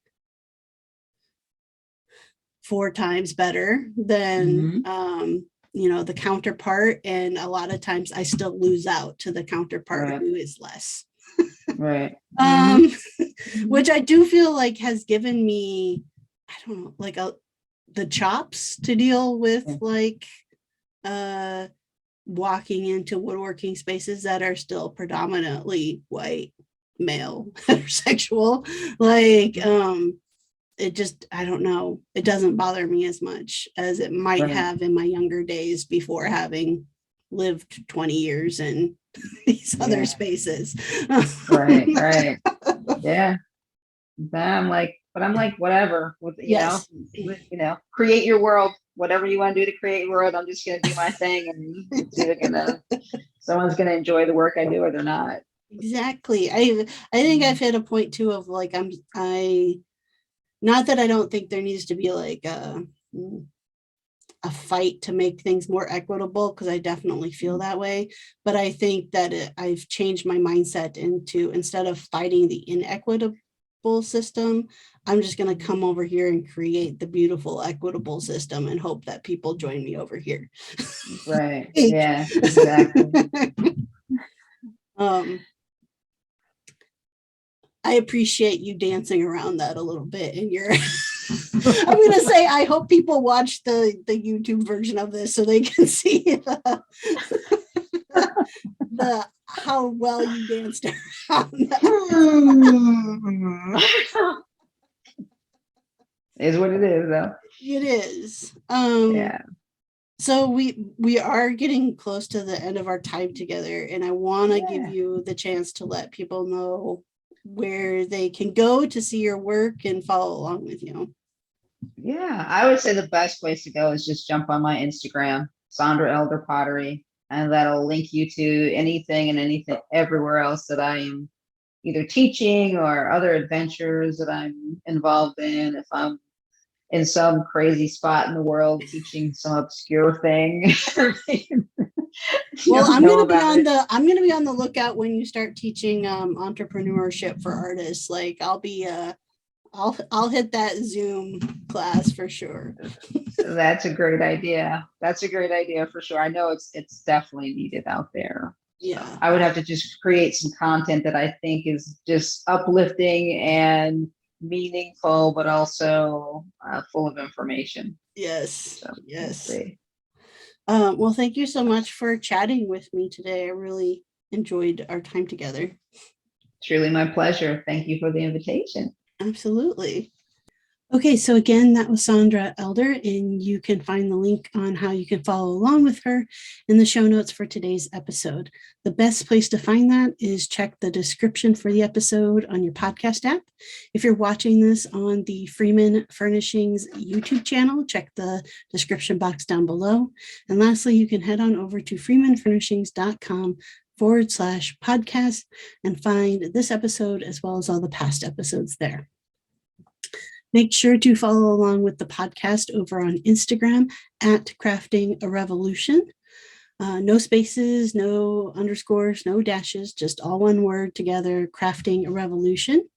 Speaker 1: 4 times better than, the counterpart. And a lot of times I still lose out to the counterpart who is less.
Speaker 2: Right.
Speaker 1: Which I do feel like has given me, I don't know, like the chops to deal with like walking into woodworking spaces that are still predominantly white, male, heterosexual. Like it just, I don't know, it doesn't bother me as much as it might have in my younger days before having lived 20 years in these other spaces.
Speaker 2: Right. Yeah. I'm like, whatever. Create your world. Whatever you want to do to create your world, I'm just gonna do my thing, and someone's gonna enjoy the work I do or they're not.
Speaker 1: Exactly. I think I've hit a point too of like not that I don't think there needs to be like a fight to make things more equitable, because I definitely feel that way. But I think that I've changed my mindset into, instead of fighting the inequitable system, I'm just going to come over here and create the beautiful equitable system and hope that people join me over here.
Speaker 2: Right. Yeah, exactly.
Speaker 1: I appreciate you dancing around that a little bit in your I'm going to say, I hope people watch the YouTube version of this so they can see the how well you danced around that.
Speaker 2: Is what it is, though.
Speaker 1: It is.
Speaker 2: Yeah.
Speaker 1: So we are getting close to the end of our time together, and I want to give you the chance to let people know where they can go to see your work and follow along with you.
Speaker 2: Yeah, I would say the best place to go is just jump on my Instagram, Sondra Elder Pottery, and that'll link you to anything and anything everywhere else that I am either teaching or other adventures that I'm involved in. If I'm in some crazy spot in the world teaching some obscure thing.
Speaker 1: Well, I'm going to be on the lookout when you start teaching entrepreneurship for artists. Like I'll hit that Zoom class for sure.
Speaker 2: That's a great idea. That's a great idea for sure. I know it's definitely needed out there.
Speaker 1: Yeah.
Speaker 2: I would have to just create some content that I think is just uplifting and meaningful, but also full of information.
Speaker 1: Yes.
Speaker 2: So we'll
Speaker 1: Yes.
Speaker 2: see.
Speaker 1: Well, thank you so much for chatting with me today. I really enjoyed our time together.
Speaker 2: Truly my pleasure. Thank you for the invitation.
Speaker 1: Absolutely. Okay, so again, that was Sandra Elder, and you can find the link on how you can follow along with her in the show notes for today's episode. The best place to find that is check the description for the episode on your podcast app. If you're watching this on the Freeman Furnishings YouTube channel, check the description box down below. And lastly, you can head on over to freemanfurnishings.com/podcast and find this episode as well as all the past episodes there. Make sure to follow along with the podcast over on Instagram at Crafting a Revolution. No spaces, no underscores, no dashes, just all one word together, Crafting a Revolution.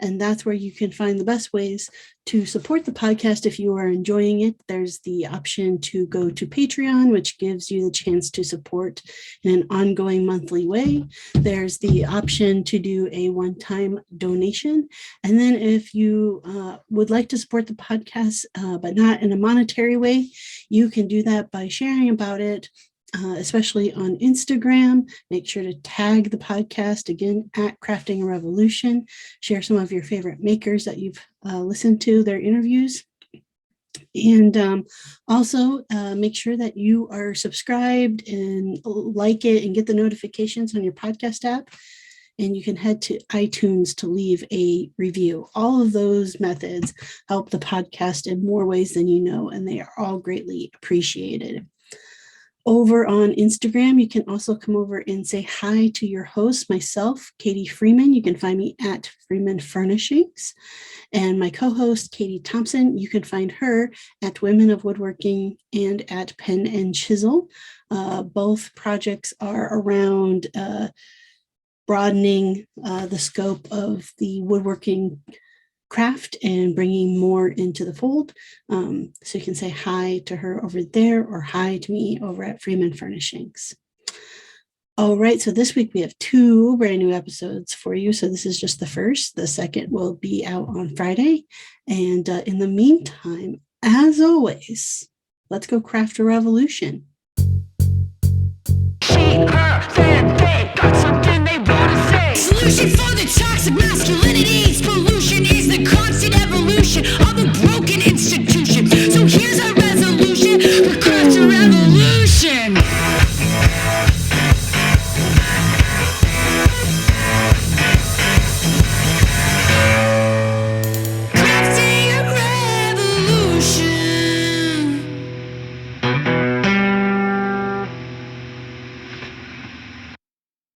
Speaker 1: And that's where you can find the best ways to support the podcast if you are enjoying it. There's the option to go to Patreon, which gives you the chance to support in an ongoing monthly way. There's the option to do a one-time donation. And then if you would like to support the podcast, but not in a monetary way, you can do that by sharing about it, especially on Instagram. Make sure to tag the podcast again at Crafting a Revolution. Share some of your favorite makers that you've listened to their interviews. And also make sure that you are subscribed and like it and get the notifications on your podcast app. And you can head to iTunes to leave a review. All of those methods help the podcast in more ways than you know, and they are all greatly appreciated. Over on Instagram, you can also come over and say hi to your host, myself, Katie Freeman. You can find me at Freeman Furnishings. And my co-host, Katie Thompson, you can find her at Women of Woodworking and at Pen and Chisel. Both projects are around broadening the scope of the woodworking craft and bringing more into the fold. So you can say hi to her over there or hi to me over at Freeman Furnishings. All right, so this week we have 2 brand new episodes for you. So this is just the first. The second will be out on Friday. And in the meantime, as always, let's go craft a revolution. She, her,